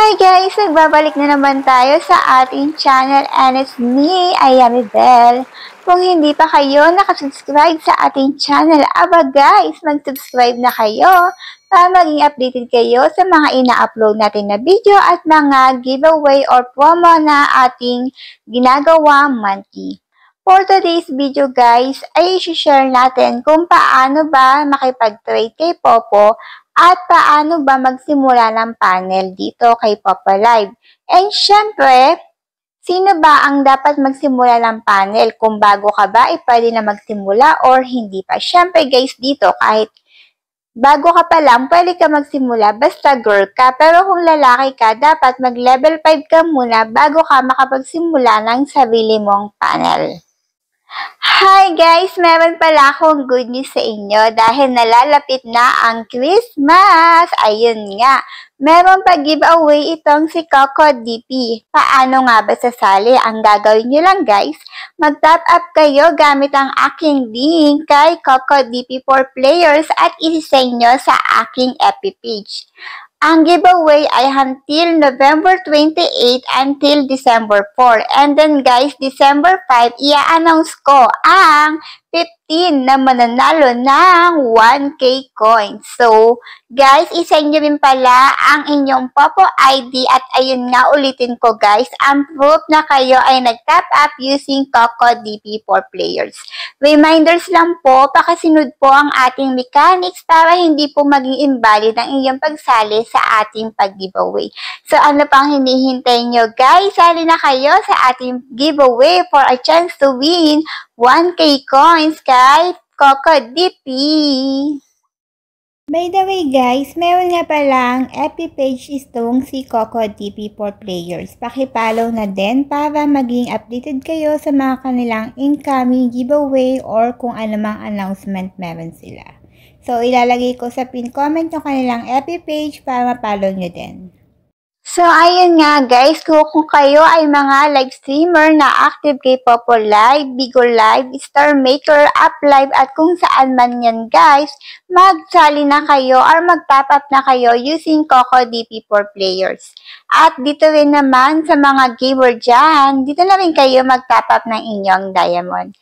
Hi guys! Nagbabalik na naman tayo sa ating channel and it's me, Ayami Bell. Kung hindi pa kayo nakasubscribe sa ating channel, aba guys, mag-subscribe na kayo para maging updated kayo sa mga ina-upload natin na video at mga giveaway or promo na ating ginagawa monthly. For today's video guys, ay i-share natin kung paano ba makipag-trade kay Popo at paano ba magsimula ng panel dito kay Popo Live. And syempre, sino ba ang dapat magsimula ng panel? Kung bago ka ba, pwede na magsimula or hindi pa. Syempre guys, dito kahit bago ka pa lang, pwede ka magsimula basta girl ka. Pero kung lalaki ka, dapat mag-level 5 ka muna bago ka makapagsimula ng sarili mong panel. Hi guys! Meron pala akong good news sa inyo dahil nalalapit na ang Christmas! Ayun nga, meron pa giveaway itong si Coco DP. Paano nga ba sasali? Ang gagawin nyo lang guys, mag-top up kayo gamit ang aking link kay Coco DP for players at isi-send nyo sa aking FB page. Ang giveaway ay until November 28 until December 4. And then guys, December 5, i-announce ko ang 15 na mananalo ng 1K coins. So, guys, isend nyo rin pala ang inyong Popo ID at ayun nga, ulitin ko guys, ang proof na kayo ay nag-top up using Coco DP for players. Reminders lang po, pakasunod po ang ating mechanics para hindi po maging invalid ang inyong pagsali sa ating pag-giveaway. So, ano pang hinihintay nyo guys? Sali na kayo sa ating giveaway for a chance to win 1K coins kay Coco DP. By the way guys, meron nga palang FB page itong si Coco DP for players. Pakipollow na din para maging updated kayo sa mga kanilang incoming giveaway or kung anumang announcement meron sila. So, ilalagay ko sa pin comment yung kanilang FB page para mapollow nyo din. So, ayun nga guys, kung kayo ay mga live streamer na active kay Popo Live, Bigo Live, Star Maker, Up Live, at kung saan man yan guys, magsali na kayo or mag-top up na kayo using Coco DP for players. At dito rin naman sa mga gamer dyan, dito na rin kayo mag-top up ng inyong diamond.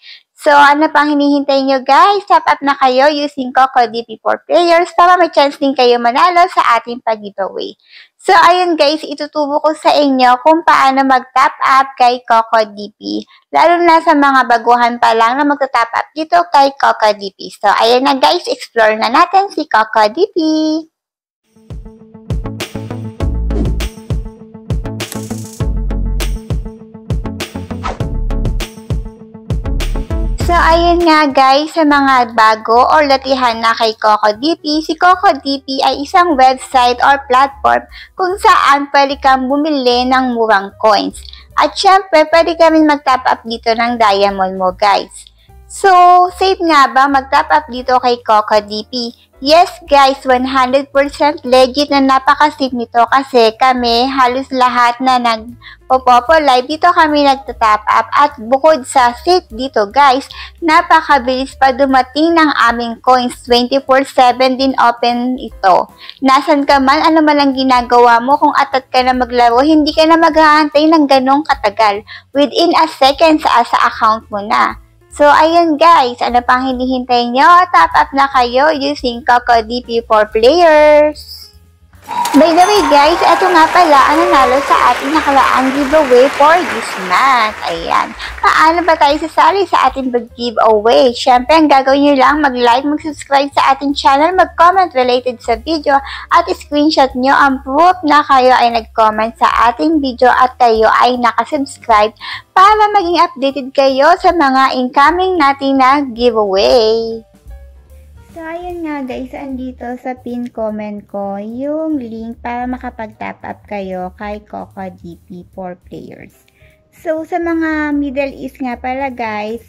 So, ano pang hinihintay nyo guys? Top up na kayo using Coco DP for players para may chance din kayo manalo sa ating pag-giveaway. So, ayun guys, ituturo ko sa inyo kung paano mag-top up kay Coco DP. Lalo na sa mga baguhan pa lang na mag-top up dito kay Coco DP. So, ayun na guys, explore na natin si Coco DP. So, ayun nga guys, sa mga bago or latihan na kay Coco DP, si Coco DP ay isang website or platform kung saan pwede kang bumili ng murang coins. At syempre, pwede ka rin mag-top up dito ng diamond mo guys. So, safe nga ba mag-top up dito kay Coco DP? Yes guys, 100% legit na napaka-safe nito kasi kami halos lahat na nag-Popo Live dito kami nagta-top up at bukod sa safe dito guys, napakabilis pa dumating ng aming coins. 24/7 din open ito. Nasaan ka man, ano man ang ginagawa mo, kung atat ka na maglaro, hindi ka na maghahantay ng ganong katagal. Within a second sa account mo na. So, ayun guys, ano pang hinihintay nyo? Top up na kayo using Coco DP for players. By the way guys, ito nga pala ang nanalo sa ating nakaraang giveaway for this month. Ayan. Paano ba tayo sasali sa ating giveaway? Syempre, ang gagawin nyo lang, mag-like, mag-subscribe sa ating channel, mag-comment related sa video, at screenshot nyo ang proof na kayo ay nag-comment sa ating video at kayo ay nakasubscribe para maging updated kayo sa mga incoming natin na giveaway. So, ayun nga guys, andito sa pin comment ko yung link para makapag-top up kayo kay Coco DP for players. So, sa mga Middle East nga pala guys,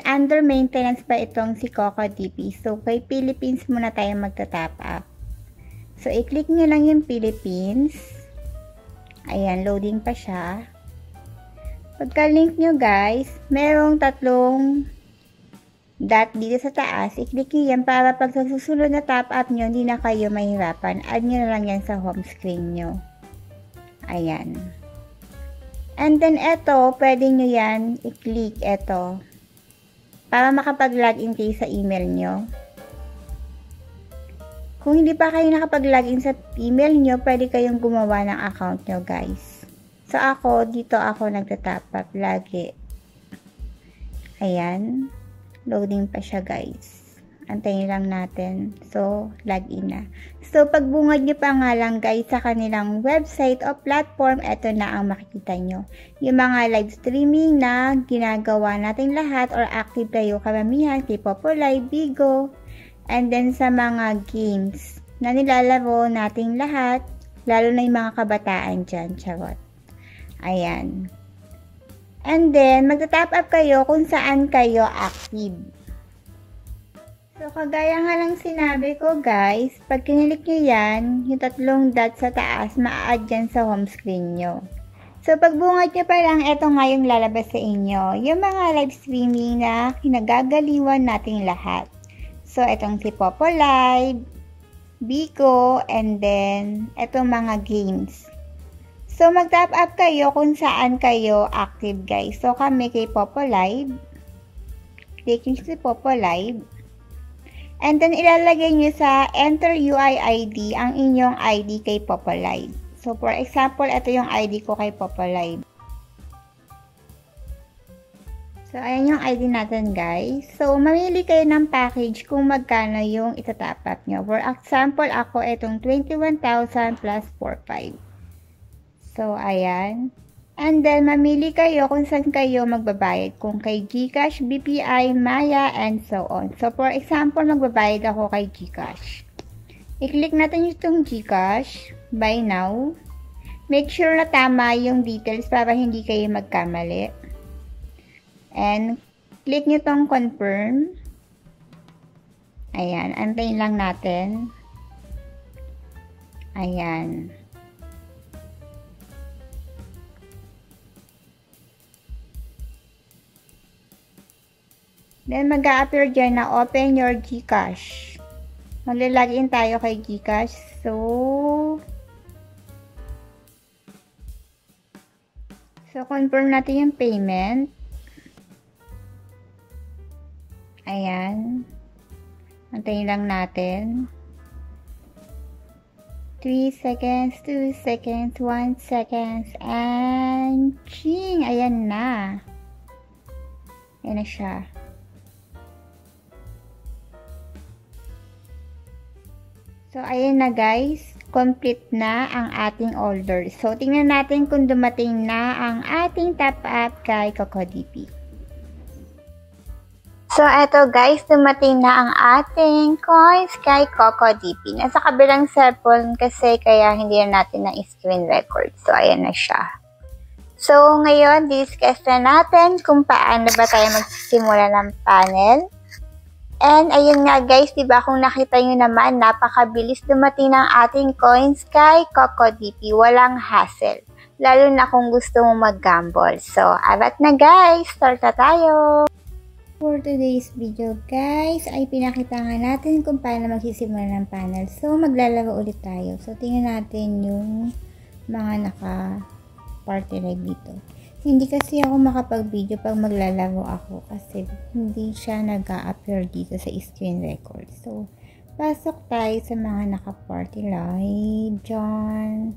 under maintenance pa itong si Coco DP. So, kay Philippines muna tayo magta-top up. So, i-click nyo lang yung Philippines. Ayan, loading pa siya. Pagka-link nyo guys, merong tatlong dot dito sa taas, i-click nyo yan para pag sa susunod na top up nyo, hindi na kayo mahirapan. Add nyo na lang yan sa home screen nyo. Ayan. And then, ito, pwede nyo yan i-click ito para makapag-login kayo sa email nyo. Kung hindi pa kayo nakapag-login sa email nyo, pwede kayong gumawa ng account nyo, guys. So, dito ako nagtatap up lagi. Ayan. Loading pa siya, guys. Antayin lang natin. So, login na. So, pagbungad nyo pa nga lang, guys, sa kanilang website o platform, ito na ang makikita nyo. Yung mga live streaming na ginagawa natin lahat or active tayo karamihan, K-Popo Live, Bigo, and then sa mga games na nilalaro nating lahat, lalo na yung mga kabataan dyan, charot. Ayan. And then, magta-tap up kayo kung saan kayo active. So, kagaya nga lang sinabi ko, guys, pag kinilik nyo yan, yung 3 dots sa taas, maa-add yan sa home screen nyo. So, pagbungad nyo pa lang, eto nga yung lalabas sa inyo. Yung mga live streaming na kinagagaliwan nating lahat. So, itong si Popo Live, Bigo, and then, itong mga games. So, mag-tap up kayo kung saan kayo active, guys. So, kami kay Popo Live. Click nyo si Popo Live. And then, ilalagay nyo sa Enter UI ID ang inyong ID kay Popo Live. So, for example, ito yung ID ko kay Popo Live. So, ayan yung ID natin, guys. So, mamili kayo ng package kung magkano yung itatap up nyo. For example, ako itong 21,000 plus 4,500. So, ayan. And then, mamili kayo kung saan kayo magbabayad. Kung kay GCash, BPI, Maya, and so on. So, for example, magbabayad ako kay GCash. I-click natin itong GCash. Buy now. Make sure na tama yung details para hindi kayo magkamali. And, click nyo tong confirm. Ayan. Antayin lang natin. Ayan. Then, mag-a-appear dyan na open your GCash. Mag-login tayo kay GCash. So, confirm natin yung payment. Ayan. Antayin lang natin. 3 seconds, 2 seconds, 1 seconds, and ching! Ayan na. Ayan na siya. So, ayan na, guys. Complete na ang ating order. So, tingnan natin kung dumating na ang ating top up kay CocoDP. So, eto guys, dumating na ang ating coins kay CocoDP. Nasa kabilang cellphone kasi kaya hindi na natin na-screen record. So, ayan na siya. So, ngayon, discuss na natin kung paano ba tayo magsisimula ng panel. And, ayun nga guys, diba kung nakita nyo naman, napakabilis dumating ng ating coins kay CocoDP. Walang hassle. Lalo na kung gusto mo mag-gamble. So, arat na guys, start na tayo! For today's video guys, ay pinakita nga natin kung paano magsisimula ng panel. So, maglalaro ulit tayo. So, tingnan natin yung mga naka-party live dito. Hindi kasi ako makapag-video pag maglalaro ako kasi hindi siya nag-a-appear dito sa screen record. So, pasok tayo sa mga naka-party live dyan.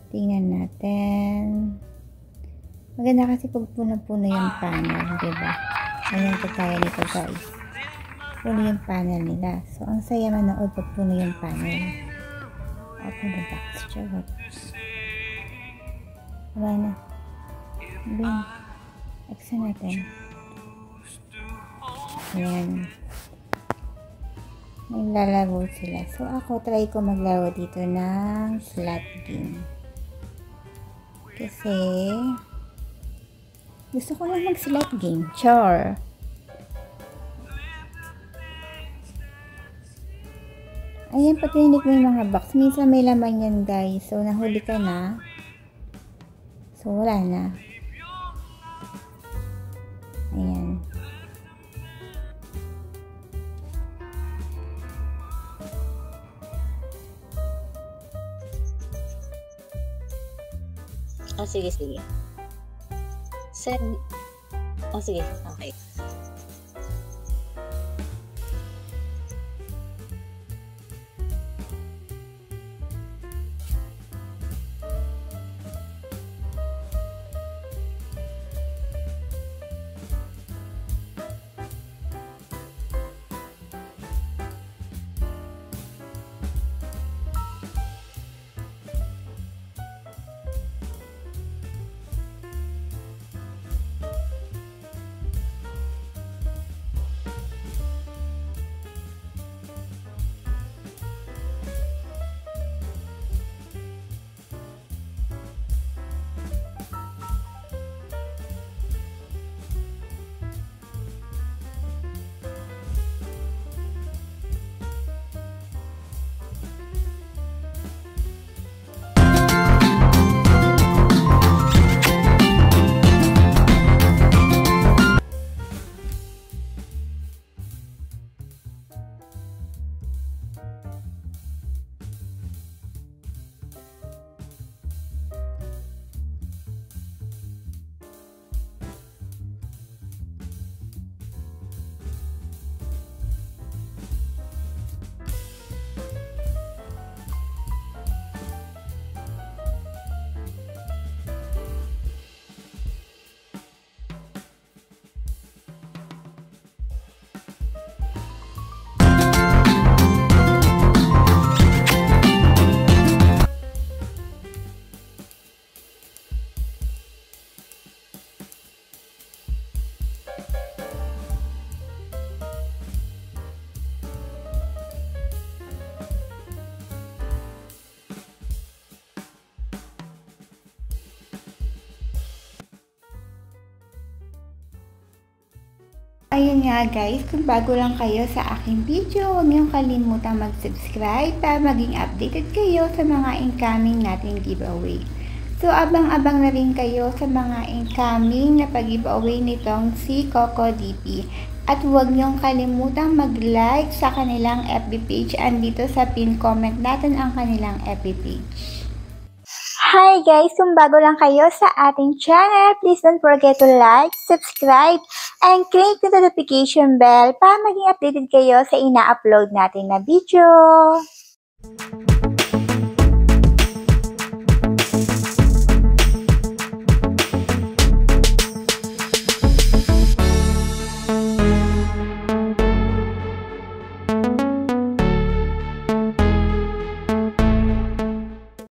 Tingnan natin. Maganda kasi pag puno-puno yung panel, diba? Ayan po tayo nito guys. Puno yung panel nila. So, ang saya manood pag puno yung panel. Open the box. Charot. Wala na. Bin. Exit natin. Ayan. Naglalaro sila. So, ako try ko maglaro dito ng slot game. Kasi gusto ko lang mag-slot game. Char. Ayan, pag hindi ko yung mga box. Minsan may laman yan, guys. So, nahuli ka na. So, wala na. Ayan. Sige, sige. Send. Sige. Okay. Ayun nga guys, kung bago lang kayo sa aking video, huwag niyong kalimutang mag-subscribe para maging updated kayo sa mga incoming nating giveaway. So, abang-abang na rin kayo sa mga incoming na pag-giveaway nitong si Coco DP. At huwag niyong kalimutang mag-like sa kanilang FB page. Andito sa pin comment natin ang kanilang FB page. Hi guys! Kung bago lang kayo sa ating channel, please don't forget to like, subscribe, and click the notification bell para maging updated kayo sa ina-upload natin na video.